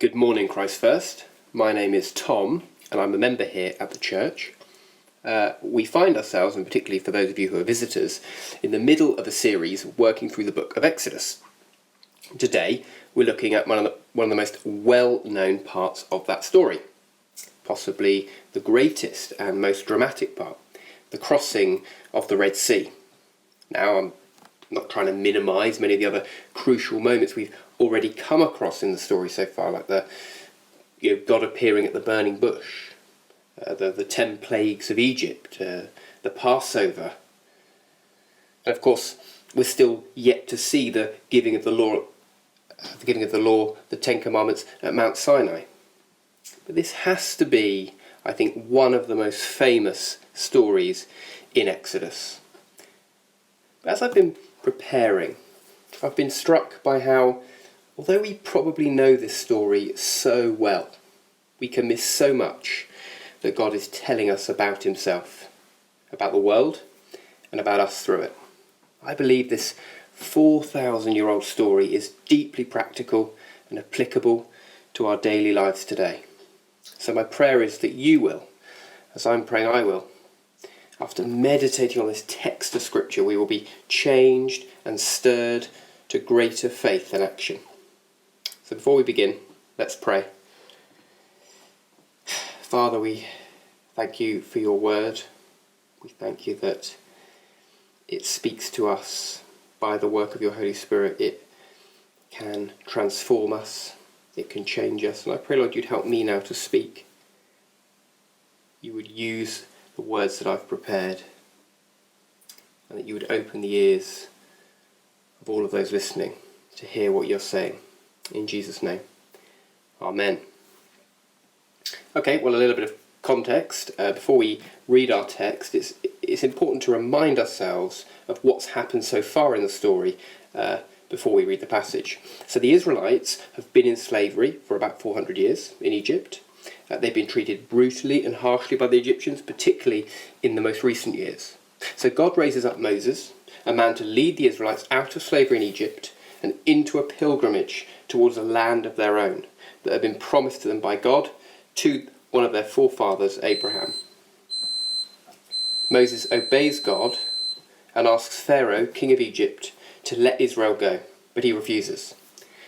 Good morning, Christ First. My name is Tom, and I'm a member here at the church. We find ourselves, and particularly for those of you who are visitors, in the middle of a series working through the book of Exodus. Today, we're looking at one of the most well-known parts of that story, possibly the greatest and most dramatic part, the crossing of the Red Sea. Now, I'm not trying to minimise many of the other crucial moments we've already come across in the story so far, like God appearing at the burning bush, the 10 plagues of Egypt, the Passover, and of course we're still yet to see the giving of the law, the 10 Commandments at Mount Sinai. But this has to be, I think, one of the most famous stories in Exodus. As I've been preparing, I've been struck by how, although we probably know this story so well, we can miss so much that God is telling us about himself, about the world, and about us through it. I believe this 4,000-year-old story is deeply practical and applicable to our daily lives today. So my prayer is that you will, as I'm praying I will, after meditating on this text of Scripture, we will be changed and stirred to greater faith and action. So before we begin, let's pray. Father, we thank you for your word. We thank you that it speaks to us by the work of your Holy Spirit. It can transform us. It can change us. And I pray, Lord, you'd help me now to speak. You would use the words that I've prepared, and that you would open the ears of all of those listening to hear what you're saying. In Jesus' name, Amen. Okay, well, a little bit of context. Before we read our text, it's important to remind ourselves of what's happened so far in the story before we read the passage. So the Israelites have been in slavery for about 400 years in Egypt. They've been treated brutally and harshly by the Egyptians, particularly in the most recent years. So God raises up Moses, a man to lead the Israelites out of slavery in Egypt and into a pilgrimage towards a land of their own that had been promised to them by God to one of their forefathers, Abraham. Moses obeys God and asks Pharaoh, king of Egypt, to let Israel go, but he refuses.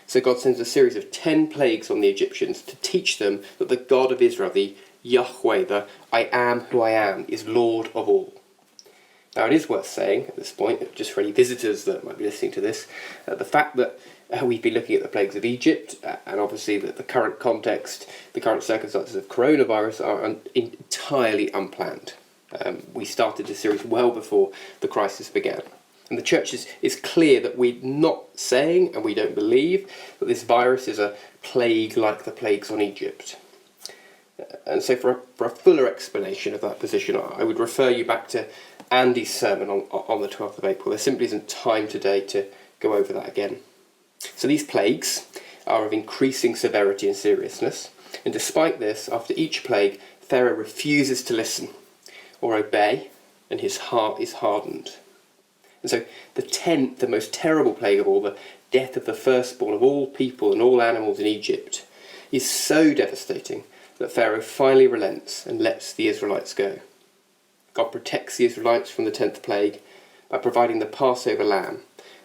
So God sends a series of 10 plagues on the Egyptians to teach them that the God of Israel, the Yahweh, the I am who I am, is Lord of all. Now it is worth saying at this point, just for any visitors that might be listening to this, the fact that we've been looking at the plagues of Egypt, and obviously that the current context, the current circumstances of coronavirus are entirely unplanned. We started this series well before the crisis began. And the church is clear that we're not saying, and we don't believe, that this virus is a plague like the plagues on Egypt. And so for a fuller explanation of that position, I would refer you back to Andy's sermon on the 12th of April. There simply isn't time today to go over that again. So these plagues are of increasing severity and seriousness. And despite this, after each plague, Pharaoh refuses to listen or obey, and his heart is hardened. And so the 10th, the most terrible plague of all, the death of the firstborn of all people and all animals in Egypt, is so devastating that Pharaoh finally relents and lets the Israelites go. God protects the Israelites from the 10th plague by providing the Passover lamb,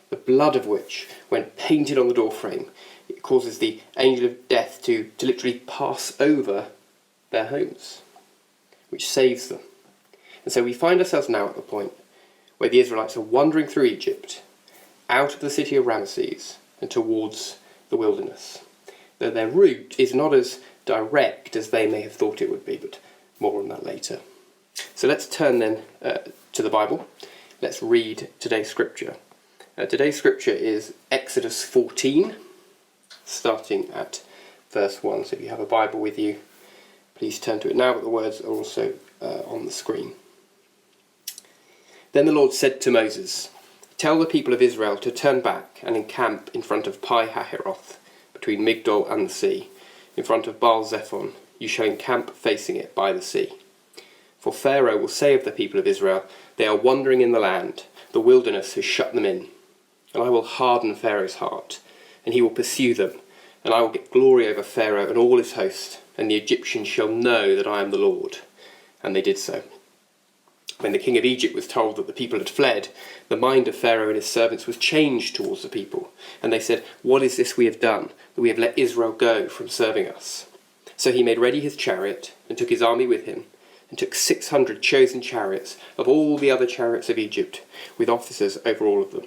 the blood of which, when painted on the doorframe, it causes the angel of death to literally pass over their homes, which saves them. And so we find ourselves now at the point where the Israelites are wandering through Egypt, out of the city of Ramesses and towards the wilderness. Though their route is not as direct as they may have thought it would be, but more on that later. So let's turn then to the Bible. Let's read today's scripture. Today's scripture is Exodus 14, starting at verse 1. So if you have a Bible with you, please turn to it now, but the words are also on the screen. Then the Lord said to Moses, "Tell the people of Israel to turn back and encamp in front of Pi-hahiroth, between Migdol and the sea. In front of Baal-zephon, you shall encamp facing it by the sea. For Pharaoh will say of the people of Israel, they are wandering in the land, the wilderness has shut them in. And I will harden Pharaoh's heart, and he will pursue them, and I will get glory over Pharaoh and all his host, and the Egyptians shall know that I am the Lord." And they did so. When the king of Egypt was told that the people had fled, the mind of Pharaoh and his servants was changed towards the people, and they said, "What is this we have done, that we have let Israel go from serving us?" So he made ready his chariot, and took his army with him, and took 600 chosen chariots of all the other chariots of Egypt, with officers over all of them.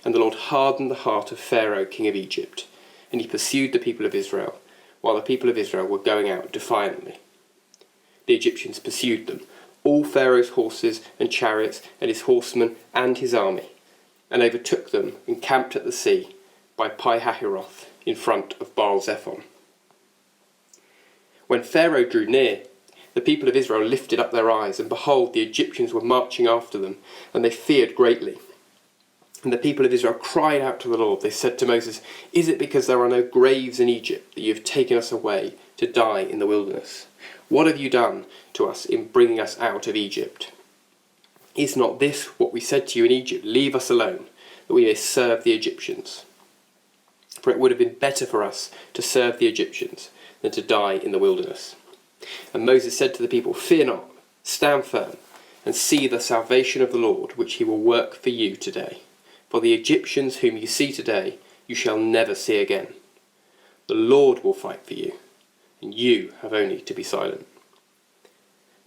And the Lord hardened the heart of Pharaoh, king of Egypt, and he pursued the people of Israel, while the people of Israel were going out defiantly. The Egyptians pursued them, all Pharaoh's horses and chariots and his horsemen and his army, and overtook them and camped at the sea by Pi-hahiroth in front of Baal-zephon. When Pharaoh drew near, the people of Israel lifted up their eyes, and behold, the Egyptians were marching after them, and they feared greatly. And the people of Israel cried out to the Lord. They said to Moses, "Is it because there are no graves in Egypt that you have taken us away to die in the wilderness? What have you done to us in bringing us out of Egypt? Is not this what we said to you in Egypt? Leave us alone, that we may serve the Egyptians. For it would have been better for us to serve the Egyptians than to die in the wilderness." And Moses said to the people, "Fear not, stand firm, and see the salvation of the Lord, which he will work for you today. For the Egyptians whom you see today, you shall never see again. The Lord will fight for you, and you have only to be silent."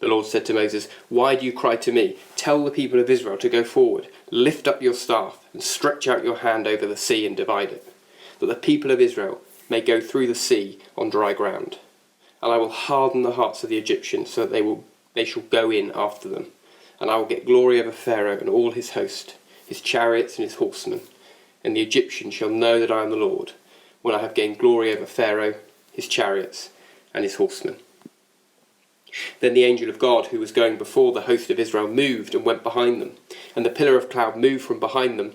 The Lord said to Moses, "Why do you cry to me? Tell the people of Israel to go forward. Lift up your staff and stretch out your hand over the sea and divide it, that the people of Israel may go through the sea on dry ground. And I will harden the hearts of the Egyptians so that they shall go in after them. And I will get glory over Pharaoh and all his host, his chariots and his horsemen. And the Egyptians shall know that I am the Lord, when I have gained glory over Pharaoh, his chariots and his horsemen." Then the angel of God, who was going before the host of Israel, moved and went behind them, and the pillar of cloud moved from before them,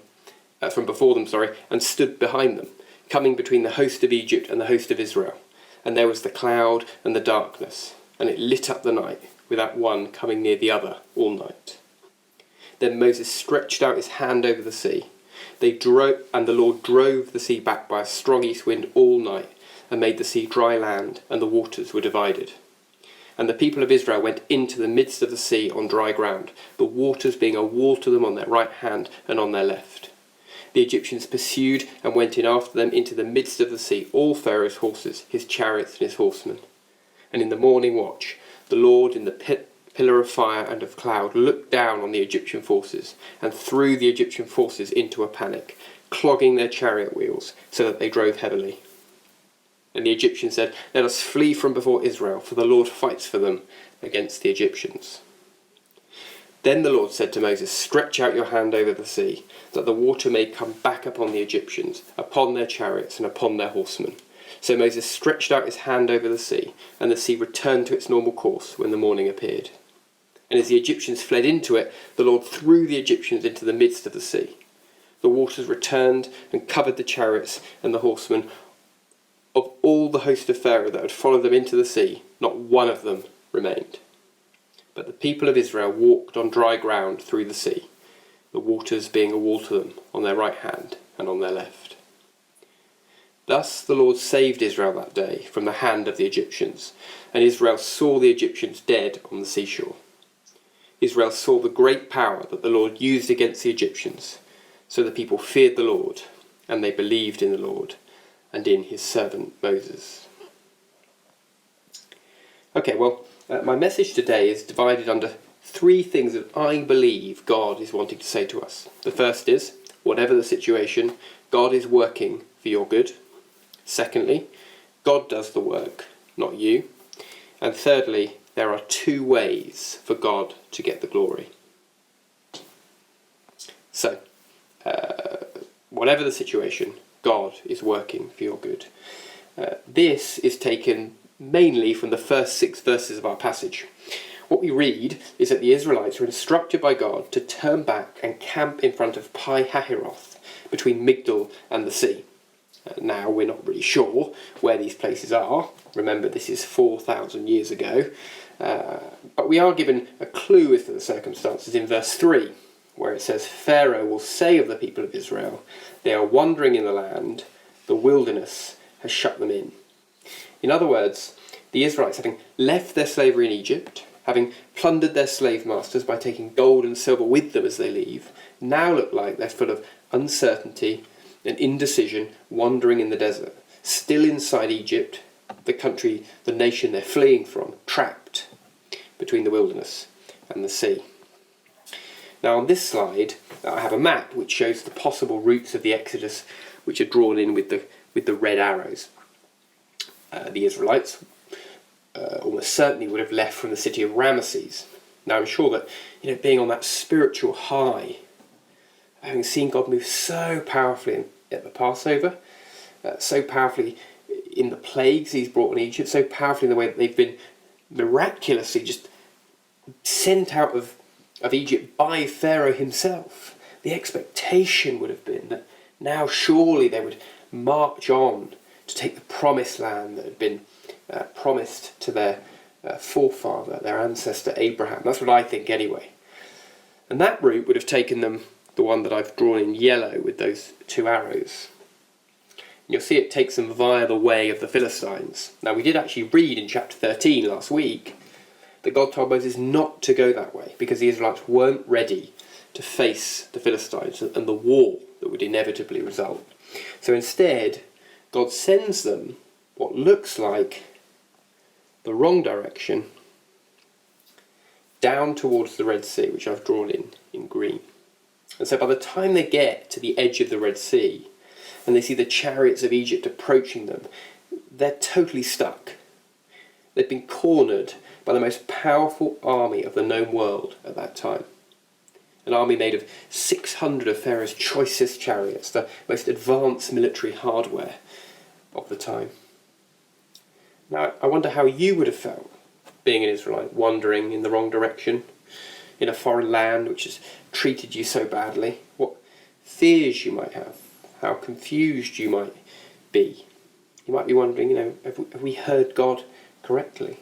and stood behind them, coming between the host of Egypt and the host of Israel. And there was the cloud and the darkness, and it lit up the night, without one coming near the other all night. Then Moses stretched out his hand over the sea. And the Lord drove the sea back by a strong east wind all night, and made the sea dry land, and the waters were divided. And the people of Israel went into the midst of the sea on dry ground, the waters being a wall to them on their right hand and on their left. The Egyptians pursued and went in after them into the midst of the sea, all Pharaoh's horses, his chariots and his horsemen. And in the morning watch, the Lord in the pillar of fire and of cloud looked down on the Egyptian forces and threw the Egyptian forces into a panic, clogging their chariot wheels so that they drove heavily. And the Egyptians said, "Let us flee from before Israel, for the Lord fights for them against the Egyptians." Then the Lord said to Moses, "Stretch out your hand over the sea, that the water may come back upon the Egyptians, upon their chariots and upon their horsemen." So Moses stretched out his hand over the sea, and the sea returned to its normal course when the morning appeared. And as the Egyptians fled into it, the Lord threw the Egyptians into the midst of the sea. The waters returned and covered the chariots and the horsemen. Of all the host of Pharaoh that had followed them into the sea, not one of them remained. But the people of Israel walked on dry ground through the sea, the waters being a wall to them on their right hand and on their left. Thus the Lord saved Israel that day from the hand of the Egyptians, and Israel saw the Egyptians dead on the seashore. Israel saw the great power that the Lord used against the Egyptians, so the people feared the Lord, and they believed in the Lord and in his servant Moses. Okay, well, my message today is divided under three things that I believe God is wanting to say to us. The first is, whatever the situation, God is working for your good. Secondly, God does the work, not you. And thirdly, there are two ways for God to get the glory. So, whatever the situation, God is working for your good. This is taken mainly from the first 6 verses of our passage. What we read is that the Israelites were instructed by God to turn back and camp in front of Pi-hahiroth, between Migdol and the sea. Now, we're not really sure where these places are. Remember, this is 4,000 years ago. But we are given a clue as to the circumstances in verse 3, where it says, "Pharaoh will say of the people of Israel, they are wandering in the land, the wilderness has shut them in. In other words, the Israelites, having left their slavery in Egypt, having plundered their slave masters by taking gold and silver with them as they leave, now look like they're full of uncertainty and indecision, wandering in the desert, still inside Egypt, the country, the nation they're fleeing from, trapped between the wilderness and the sea. Now on this slide, I have a map which shows the possible routes of the Exodus, which are drawn in with the red arrows. The Israelites almost certainly would have left from the city of Ramesses. Now I'm sure that, being on that spiritual high, having seen God move so powerfully at the Passover, so powerfully in the plagues he's brought in Egypt, so powerfully in the way that they've been miraculously just sent out of Egypt by Pharaoh himself, the expectation would have been that now surely they would march on to take the promised land that had been promised to their forefather, their ancestor Abraham. That's what I think anyway. And that route would have taken them, the one that I've drawn in yellow with those two arrows. You'll see it takes them via the way of the Philistines. Now we did actually read in chapter 13 last week that God told Moses not to go that way because the Israelites weren't ready to face the Philistines and the war that would inevitably result. So instead, God sends them what looks like the wrong direction down towards the Red Sea, which I've drawn in green. And so by the time they get to the edge of the Red Sea and they see the chariots of Egypt approaching them, they're totally stuck. They've been cornered by the most powerful army of the known world at that time. An army made of 600 of Pharaoh's choicest chariots, the most advanced military hardware of the time. Now, I wonder how you would have felt being an Israelite, wandering in the wrong direction, in a foreign land which has treated you so badly. What fears you might have, how confused you might be. You might be wondering, have we heard God correctly?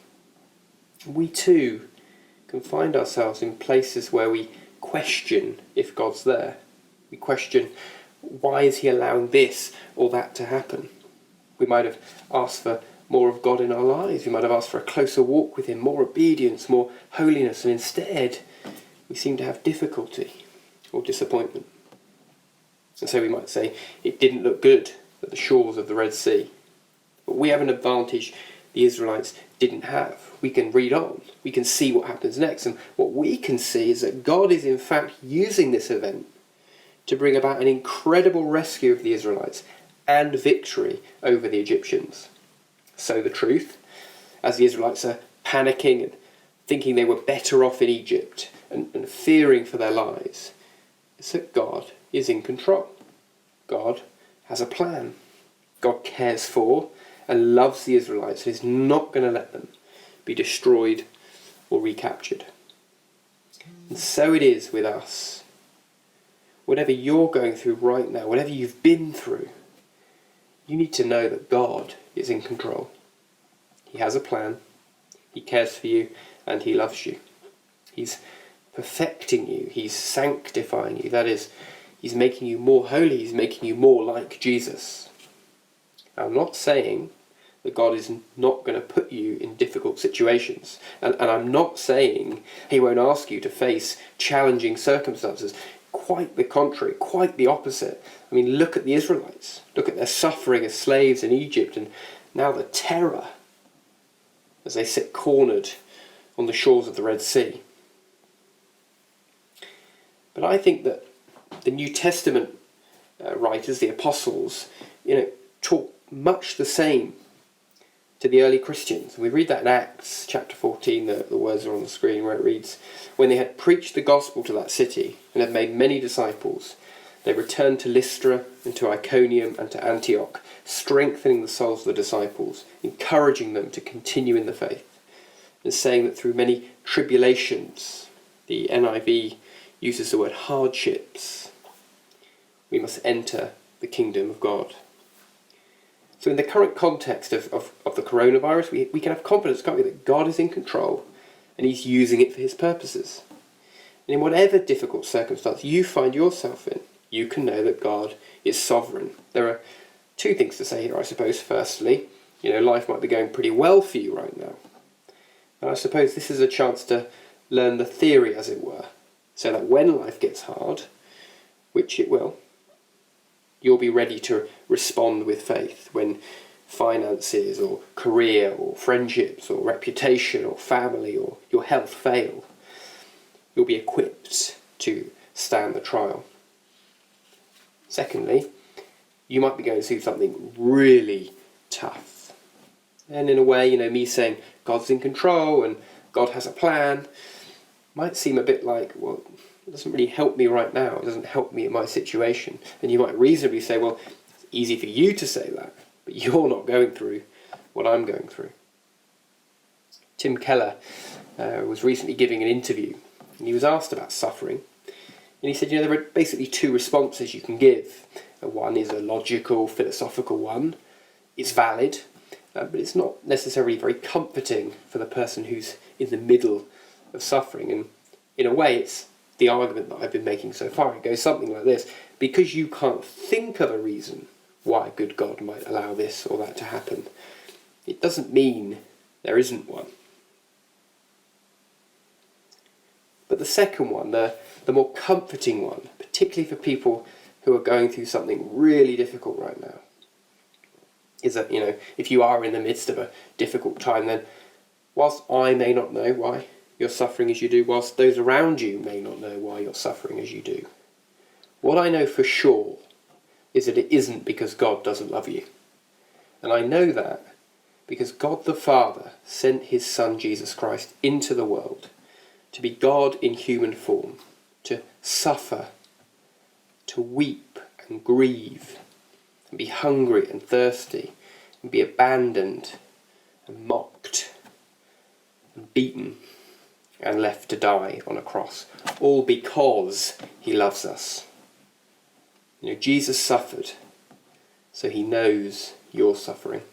We too can find ourselves in places where we question if God's there. We question, why is he allowing this or that to happen? We might have asked for more of God in our lives. We might have asked for a closer walk with him, more obedience, more holiness, and instead we seem to have difficulty or disappointment. And so we might say, it didn't look good at the shores of the Red Sea. But we have an advantage the Israelites didn't have. We can read on. We can see what happens next. And what we can see is that God is in fact using this event to bring about an incredible rescue of the Israelites and victory over the Egyptians. So the truth, as the Israelites are panicking and thinking they were better off in Egypt and fearing for their lives, is that God is in control. God has a plan. God cares for and loves the Israelites and is not going to let them be destroyed or recaptured. And so it is with us. Whatever you're going through right now, whatever you've been through, you need to know that God is in control. He has a plan, he cares for you, and he loves you. He's perfecting you, he's sanctifying you. That is, he's making you more holy, he's making you more like Jesus. I'm not saying that God is not going to put you in difficult situations. And I'm not saying he won't ask you to face challenging circumstances. Quite the contrary, quite the opposite. I mean, look at the Israelites. Look at their suffering as slaves in Egypt, and now the terror as they sit cornered on the shores of the Red Sea. But I think that the New Testament writers, the apostles, taught much the same to the early Christians. We read that in Acts chapter 14, the words are on the screen where it reads, when they had preached the gospel to that city and had made many disciples, they returned to Lystra and to Iconium and to Antioch, strengthening the souls of the disciples, encouraging them to continue in the faith, and saying that through many tribulations, the NIV uses the word hardships, we must enter the kingdom of God. So in the current context of the coronavirus, we can have confidence, can't we, that God is in control and he's using it for his purposes. And in whatever difficult circumstance you find yourself in, you can know that God is sovereign. There are Two things to say here, I suppose. Firstly, life might be going pretty well for you right now. And I suppose this is a chance to learn the theory, as it were, so that when life gets hard, which it will, you'll be ready to respond with faith when finances or career or friendships or reputation or family or your health fail. You'll be equipped to stand the trial. Secondly, you might be going through something really tough. And in a way, me saying God's in control and God has a plan might seem a bit like, well, it doesn't really help me right now. It doesn't help me in my situation. And you might reasonably say, well, it's easy for you to say that, but you're not going through what I'm going through. Tim Keller was recently giving an interview, and he was asked about suffering. And he said, there are basically two responses you can give. One is a logical, philosophical one. It's valid, but it's not necessarily very comforting for the person who's in the middle of suffering. And in a way, it's the argument that I've been making so far. It goes something like this: because you can't think of a reason why a good God might allow this or that to happen, it doesn't mean there isn't one. But the second one, the more comforting one, particularly for people who are going through something really difficult right now, is that, if you are in the midst of a difficult time, then whilst I may not know why you're suffering as you do, whilst those around you may not know why you're suffering as you do, what I know for sure is that it isn't because God doesn't love you. And I know that because God the Father sent his Son Jesus Christ into the world to be God in human form, to suffer, to weep and grieve, and be hungry and thirsty, and be abandoned and mocked and beaten and left to die on a cross, all because he loves us. Jesus suffered, so he knows you're suffering.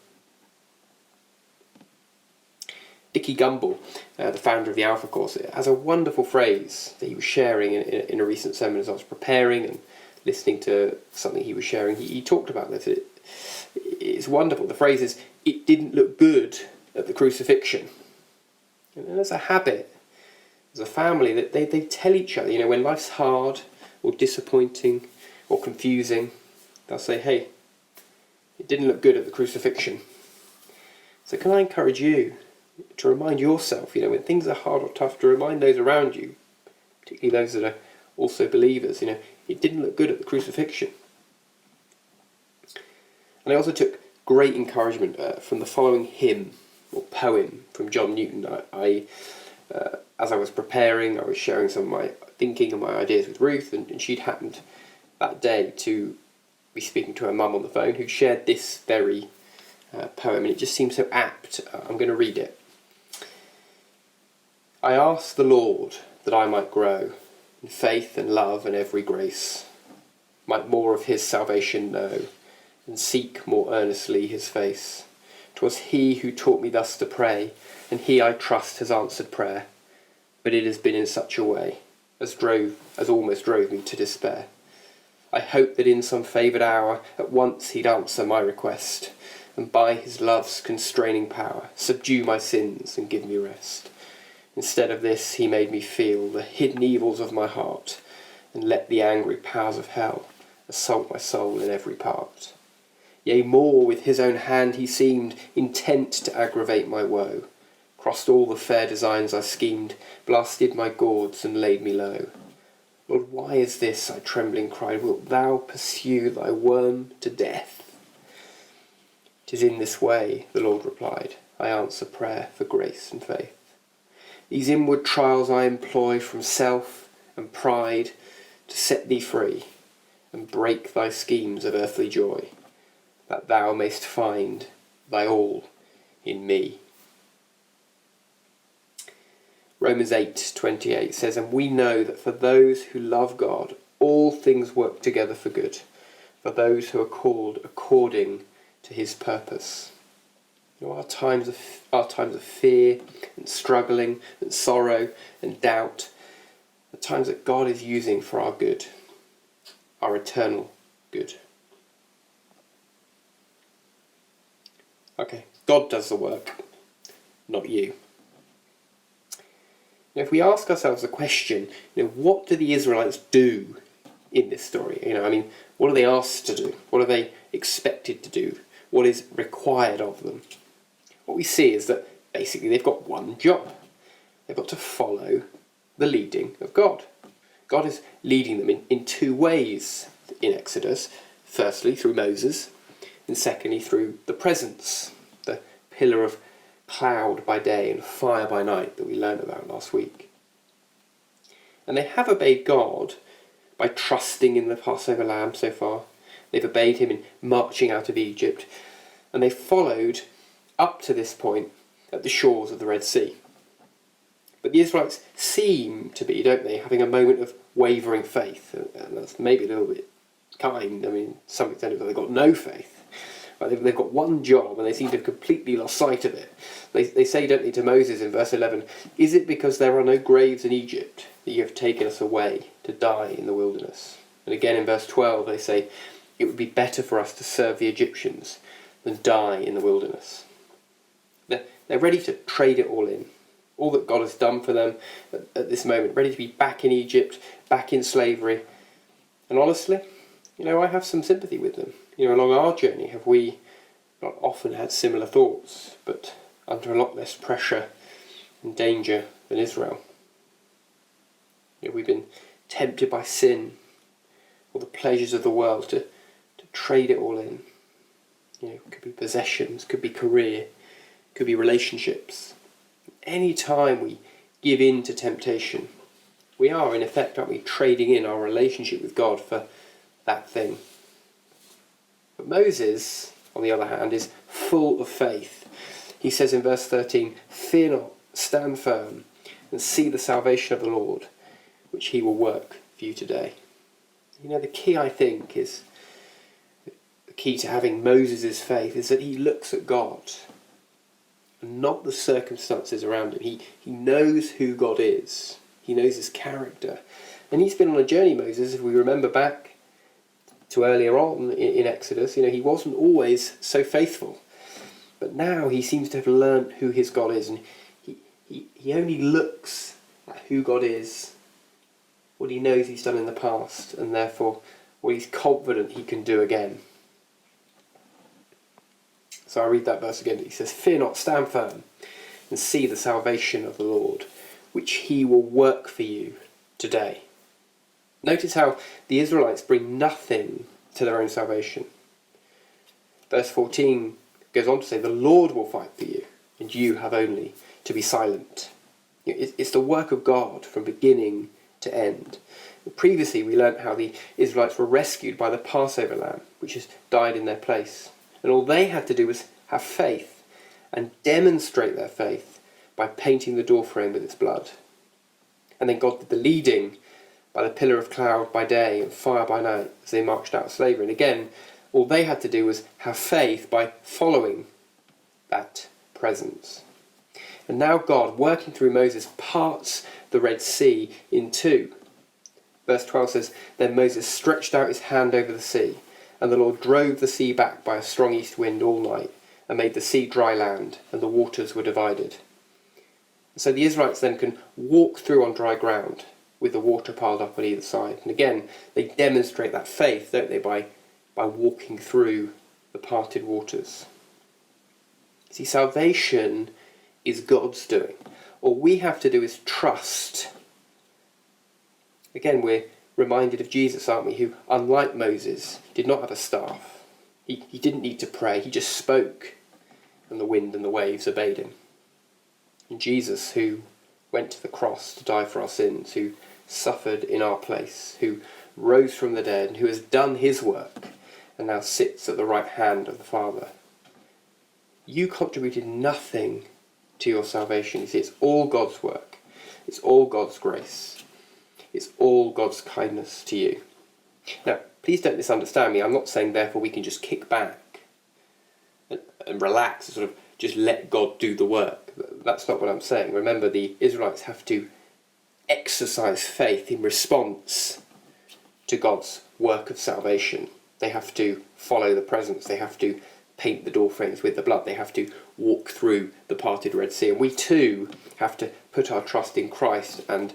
Dickie Gumbel, the founder of the Alpha Course, has a wonderful phrase that he was sharing in a recent sermon as I was preparing and listening to something he was sharing. He talked about this. It's wonderful. The phrase is, "It didn't look good at the crucifixion." And as a habit, as a family, that they tell each other, when life's hard or disappointing or confusing, they'll say, "Hey, it didn't look good at the crucifixion." So can I encourage you to remind yourself, when things are hard or tough, to remind those around you, particularly those that are also believers, it didn't look good at the crucifixion. And I also took great encouragement from the following hymn or poem from John Newton. As I was preparing, I was sharing some of my thinking and my ideas with Ruth, and she'd happened that day to be speaking to her mum on the phone, who shared this very poem, and it just seems so apt. I'm going to read it. I ask the Lord that I might grow in faith and love and every grace, might more of his salvation know, and seek more earnestly his face. 'Twas he who taught me thus to pray, and he, I trust, has answered prayer. But it has been in such a way as almost drove me to despair. I hoped that in some favoured hour at once he'd answer my request, and by his love's constraining power subdue my sins and give me rest. Instead of this, he made me feel the hidden evils of my heart, and let the angry powers of hell assault my soul in every part. Yea, more, with his own hand he seemed intent to aggravate my woe, crossed all the fair designs I schemed, blasted my gourds and laid me low. Lord, why is this? I trembling cried. Wilt thou pursue thy worm to death? 'Tis in this way, the Lord replied, I answer prayer for grace and faith. These inward trials I employ from self and pride to set thee free and break thy schemes of earthly joy, that thou mayst find thy all in me. Romans 8:28 says, and we know that for those who love God, all things work together for good, for those who are called according to his purpose. Our times of fear and struggling and sorrow and doubt, the times that God is using for our good, our eternal good. Okay, God does the work, not you. Now, if we ask ourselves the question, what do the Israelites do in this story? What are they asked to do? What are they expected to do? What is required of them? What we see is that basically they've got one job. They've got to follow the leading of God. God is leading them in two ways in Exodus. Firstly, through Moses, and secondly, through the presence, the pillar of cloud by day and fire by night that we learned about last week. And they have obeyed God by trusting in the Passover lamb so far. They've obeyed him in marching out of Egypt, and they followed up to this point at the shores of the Red Sea. But the Israelites seem to be, don't they, having a moment of wavering faith, and that's maybe a little bit kind. Some extent they've got no faith. Right, they've got one job and they seem to have completely lost sight of it. They say, don't they, to Moses in verse 11, "Is it because there are no graves in Egypt that you have taken us away to die in the wilderness?" And again in verse 12 they say, "It would be better for us to serve the Egyptians than die in the wilderness." They're ready to trade it all in. All that God has done for them at this moment, ready to be back in Egypt, back in slavery. And honestly, I have some sympathy with them. Along our journey, have we not often had similar thoughts, but under a lot less pressure and danger than Israel? We've been tempted by sin or the pleasures of the world to trade it all in. It could be possessions, could be career, could be relationships. Any time we give in to temptation, we are in effect, aren't we, trading in our relationship with God for that thing. But Moses, on the other hand, is full of faith. He says in verse 13, "Fear not, stand firm, and see the salvation of the Lord, which he will work for you today." The key, I think, is the key to having Moses' faith is that he looks at God and not the circumstances around him. He knows who God is. He knows his character. And he's been on a journey, Moses, if we remember back to earlier on in Exodus, he wasn't always so faithful. But now he seems to have learnt who his God is, and he only looks at who God is, what he knows he's done in the past, and therefore what he's confident he can do again. So I read that verse again. He says, "Fear not, stand firm, and see the salvation of the Lord, which he will work for you today." Notice how the Israelites bring nothing to their own salvation. Verse 14 goes on to say, "The Lord will fight for you, and you have only to be silent." It's the work of God from beginning to end. Previously we learnt how the Israelites were rescued by the Passover lamb, which has died in their place. And all they had to do was have faith and demonstrate their faith by painting the doorframe with its blood. And then God did the leading by the pillar of cloud by day and fire by night as they marched out of slavery. And again, all they had to do was have faith by following that presence. And now God, working through Moses, parts the Red Sea in two. Verse 12 says, "Then Moses stretched out his hand over the sea, and the Lord drove the sea back by a strong east wind all night, and made the sea dry land, and the waters were divided." And so the Israelites then can walk through on dry ground, with the water piled up on either side. And again, they demonstrate that faith, don't they, by walking through the parted waters. See, salvation is God's doing. All we have to do is trust. Again, we're reminded of Jesus, aren't we, who, unlike Moses, did not have a staff. He didn't need to pray, he just spoke, and the wind and the waves obeyed him. And Jesus, who went to the cross to die for our sins, who suffered in our place, who rose from the dead, and who has done his work, and now sits at the right hand of the Father. You contributed nothing to your salvation. You see, it's all God's work. It's all God's grace. It's all God's kindness to you. Now, please don't misunderstand me. I'm not saying, therefore, we can just kick back and relax and sort of just let God do the work. That's not what I'm saying. Remember, the Israelites have to exercise faith in response to God's work of salvation. They have to follow the presence. They have to paint the door frames with the blood. They have to walk through the parted Red Sea. And we too have to put our trust in Christ and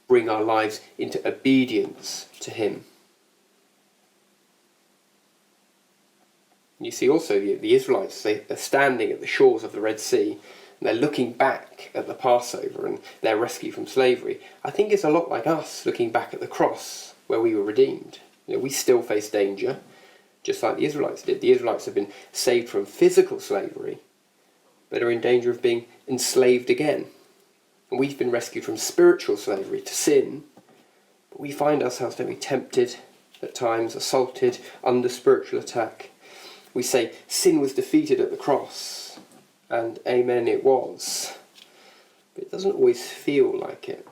bring our lives into obedience to him. You see also the Israelites, they're standing at the shores of the Red Sea, and they're looking back at the Passover and their rescue from slavery. I think it's a lot like us looking back at the cross where we were redeemed. We still face danger, just like the Israelites did. The Israelites have been saved from physical slavery, but are in danger of being enslaved again. And we've been rescued from spiritual slavery to sin, but we find ourselves, don't we, tempted at times, assaulted, under spiritual attack. We say sin was defeated at the cross, and amen, it was. But it doesn't always feel like it.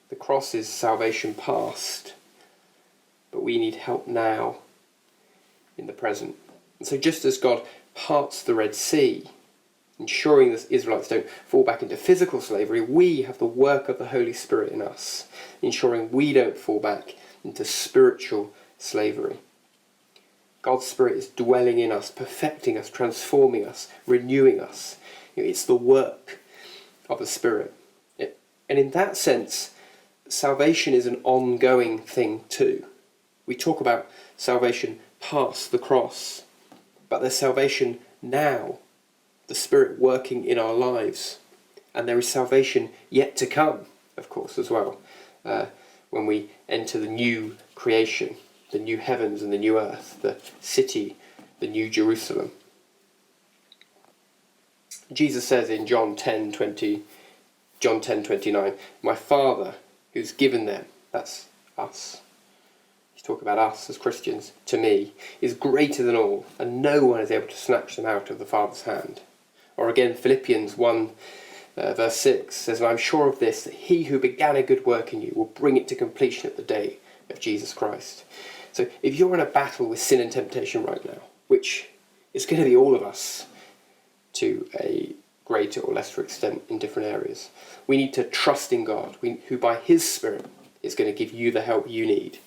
The cross is salvation past, but we need help now in the present. And so just as God parts the Red Sea, ensuring the Israelites don't fall back into physical slavery, we have the work of the Holy Spirit in us, ensuring we don't fall back into spiritual slavery. God's Spirit is dwelling in us, perfecting us, transforming us, renewing us. It's the work of the Spirit. And in that sense, salvation is an ongoing thing too. We talk about salvation past the cross, but there's salvation now, the Spirit working in our lives. And there is salvation yet to come, of course, as well, when we enter the new creation, the new heavens and the new earth, the city, the new Jerusalem. Jesus says in John 10:29, my Father who's given them, that's us, he's talking about us as Christians, to me, is greater than all, and no one is able to snatch them out of the Father's hand. Or again, Philippians 1 verse 6 says, I'm sure of this, that he who began a good work in you will bring it to completion at the day of Jesus Christ. So if you're in a battle with sin and temptation right now, which is going to be all of us to a greater or lesser extent in different areas, we need to trust in God, who by his Spirit is going to give you the help you need.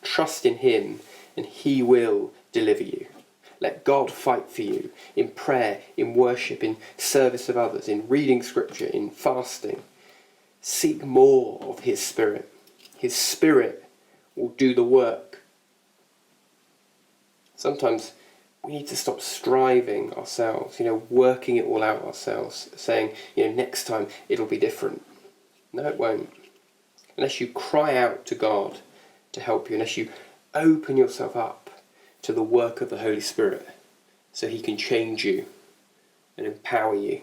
Trust in him and he will deliver you. Let God fight for you in prayer, in worship, in service of others, in reading scripture, in fasting. Seek more of his Spirit. His Spirit will do the work. Sometimes we need to stop striving ourselves, working it all out ourselves, saying, next time it'll be different. No, it won't. Unless you cry out to God to help you, unless you open yourself up to the work of the Holy Spirit so he can change you and empower you.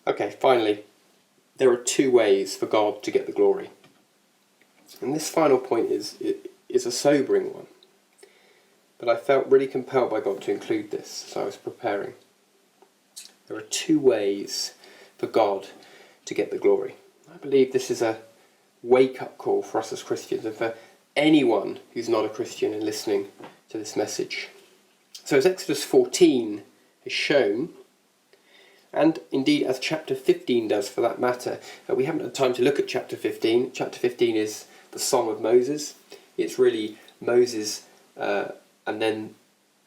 Okay, finally, there are two ways for God to get the glory. And this final point is a sobering one. But I felt really compelled by God to include this as I was preparing. There are two ways for God to get the glory. I believe this is a wake-up call for us as Christians and for anyone who's not a Christian and listening to this message. So as Exodus 14 has shown, and indeed as chapter 15 does for that matter, we haven't had time to look at chapter 15. Chapter 15 is the Song of Moses. It's really Moses and then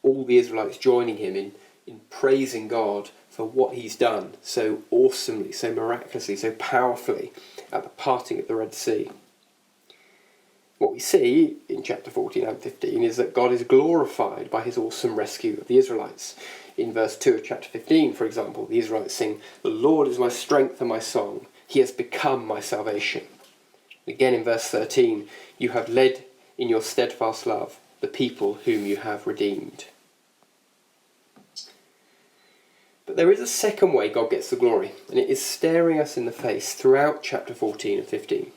all the Israelites joining him in praising God for what he's done so awesomely, so miraculously, so powerfully at the parting of the Red Sea. What we see in chapter 14 and 15 is that God is glorified by his awesome rescue of the Israelites. In verse 2 of chapter 15, for example, the Israelites sing, "The Lord is my strength and my song. He has become my salvation." Again in verse 13, "You have led in your steadfast love the people whom you have redeemed." But there is a second way God gets the glory, and it is staring us in the face throughout chapter 14 and 15.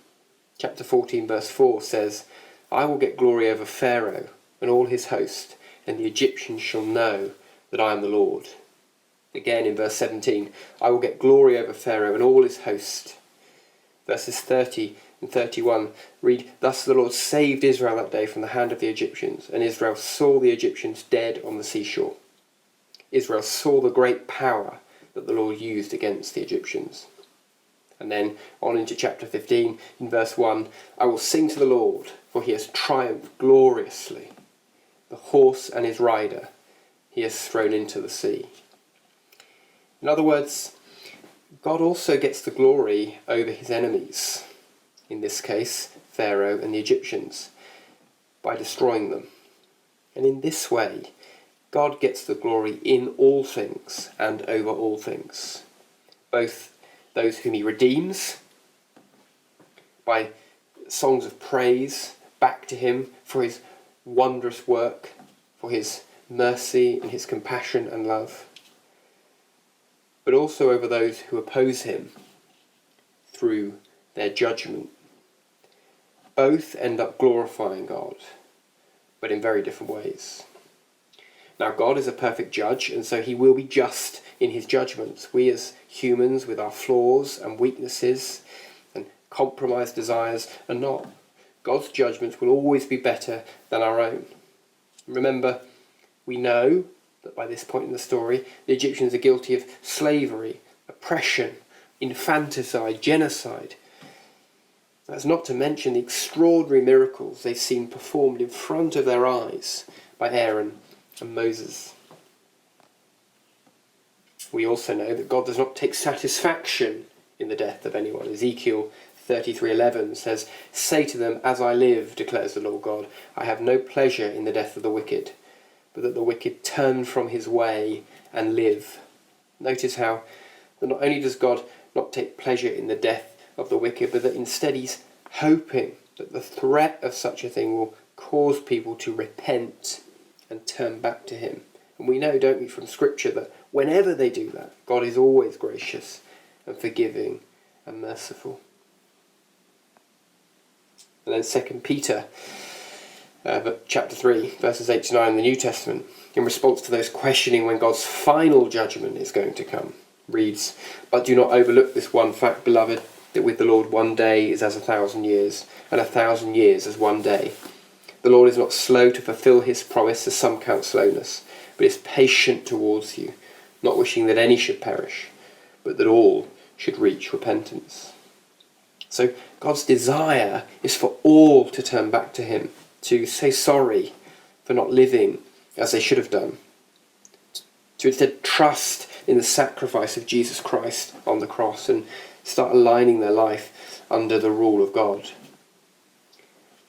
Chapter 14 verse 4 says, "I will get glory over Pharaoh and all his host, and the Egyptians shall know that I am the Lord." Again in verse 17, "I will get glory over Pharaoh and all his host." Verses 30 and 31 read, "Thus the Lord saved Israel that day from the hand of the Egyptians, and Israel saw the Egyptians dead on the seashore." Israel saw the great power that the Lord used against the Egyptians. And then on into chapter 15, in verse 1, "I will sing to the Lord, for he has triumphed gloriously. The horse and his rider he has thrown into the sea. In other words, God also gets the glory over his enemies, in this case, Pharaoh and the Egyptians, by destroying them. And in this way, God gets the glory in all things and over all things, both those whom he redeems by songs of praise back to him for his wondrous work, for his mercy and his compassion and love, but also over those who oppose him through their judgment. Both end up glorifying God, but in very different ways. Now, God is a perfect judge, and so he will be just in his judgments. We as humans, with our flaws and weaknesses and compromised desires, are not. God's judgments will always be better than our own. Remember, we know that by this point in the story, the Egyptians are guilty of slavery, oppression, infanticide, genocide. That's not to mention the extraordinary miracles they've seen performed in front of their eyes by Aaron and Moses. We also know that God does not take satisfaction in the death of anyone. Ezekiel 33:11 says, "Say to them, as I live, declares the Lord God, I have no pleasure in the death of the wicked, but that the wicked turn from his way and live." Notice how that not only does God not take pleasure in the death of the wicked, but that instead he's hoping that the threat of such a thing will cause people to repent and turn back to him. And we know, don't we, from Scripture, that whenever they do that, God is always gracious and forgiving and merciful. And then 2 Peter chapter 3, verses 8 to 9 in the New Testament, in response to those questioning when God's final judgment is going to come, reads, "But do not overlook this one fact, beloved, that with the Lord 1 day is as 1,000 years, and 1,000 years as 1 day. The Lord is not slow to fulfill his promise, as some count slowness, but is patient towards you, not wishing that any should perish, but that all should reach repentance." So God's desire is for all to turn back to him, to say sorry for not living as they should have done, to instead trust in the sacrifice of Jesus Christ on the cross and start aligning their life under the rule of God.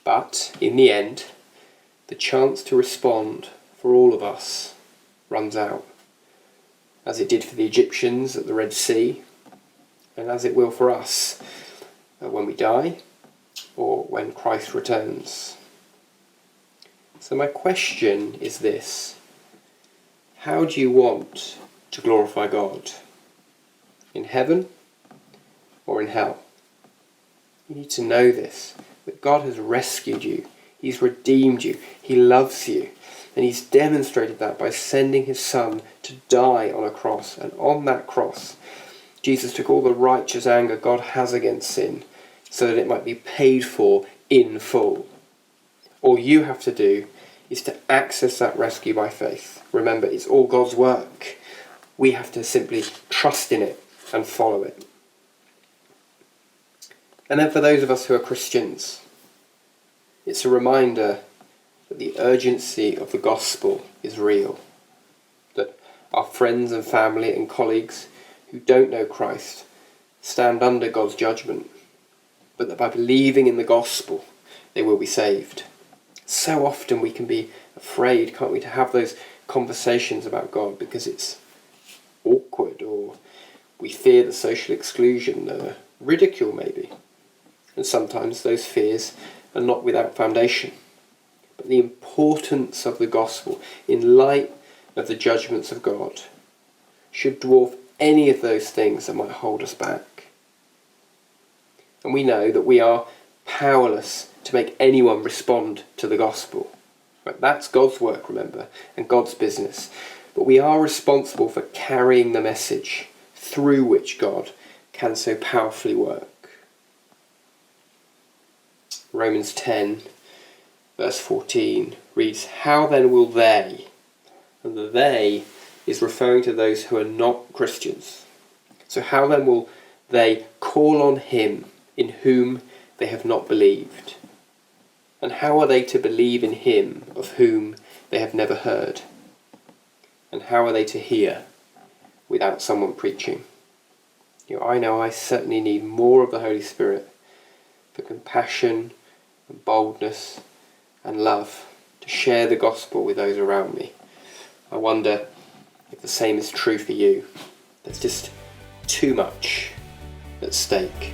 But in the end, the chance to respond for all of us runs out, as it did for the Egyptians at the Red Sea, and as it will for us when we die or when Christ returns. So my question is this: how do you want to glorify God? In heaven or in hell? You need to know this, that God has rescued you, he's redeemed you, he loves you, and he's demonstrated that by sending his Son to die on a cross. And on that cross, Jesus took all the righteous anger God has against sin so that it might be paid for in full. All you have to do is to access that rescue by faith. Remember, it's all God's work. We have to simply trust in it and follow it. And then for those of us who are Christians, it's a reminder that the urgency of the gospel is real. That our friends and family and colleagues who don't know Christ stand under God's judgment, but that by believing in the gospel, they will be saved. So often we can be afraid, can't we, to have those conversations about God because it's awkward, or we fear the social exclusion, ridicule maybe. And sometimes those fears are not without foundation. But the importance of the gospel in light of the judgments of God should dwarf any of those things that might hold us back. And we know that we are powerless to make anyone respond to the gospel. Right? That's God's work, remember, and God's business. But we are responsible for carrying the message through which God can so powerfully work. Romans 10, verse 14 reads, "How then will they," and the "they" is referring to those who are not Christians. So how then will they call on him in whom they have not believed? And how are they to believe in him of whom they have never heard? And how are they to hear without someone preaching? I know I certainly need more of the Holy Spirit for compassion and boldness and love to share the gospel with those around me. I wonder if the same is true for you. There's just too much at stake.